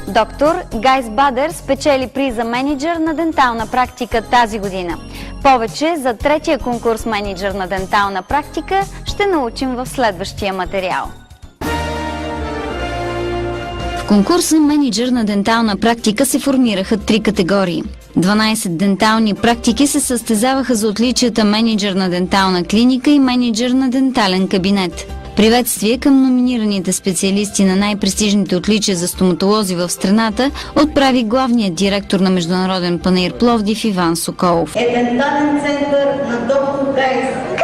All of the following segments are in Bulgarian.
Доктор Гайс Бадер спечели приз за мениджър на дентална практика тази година. Повече за третия конкурс менеджер на дентална практика ще научим в следващия материал. В конкурса менеджер на дентална практика се формираха 3 категории. 12 дентални практики се състезаваха за отличията менеджер на дентална клиника и менеджер на дентален кабинет. Приветствие към номинираните специалисти на най-престижните отличия за стоматолози в страната отправи главният директор на Международен панаир Пловдив Иван Соколов. Дентален център на доктор Гайс.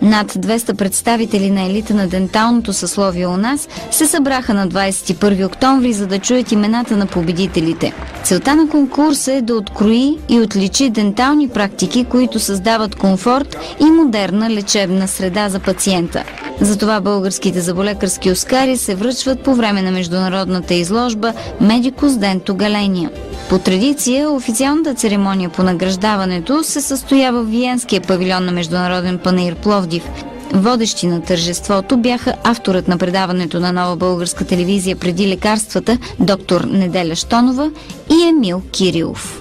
Над 200 представители на елита на денталното съсловие у нас се събраха на 21 октомври, за да чуят имената на победителите. Целта на конкурса е да открои и отличи дентални практики, които създават комфорт и модерна лечебна среда за пациента. Затова българските зъболекарски оскари се връчват по време на международната изложба Medicus Dental Galenia. По традиция, официалната церемония по награждаването се състоя в Виенския павилион на Международен панаир Пловдив. Водещи на тържеството бяха авторът на предаването на Нова българска телевизия преди лекарствата, доктор Неделя Щонова и Емил Кирилов.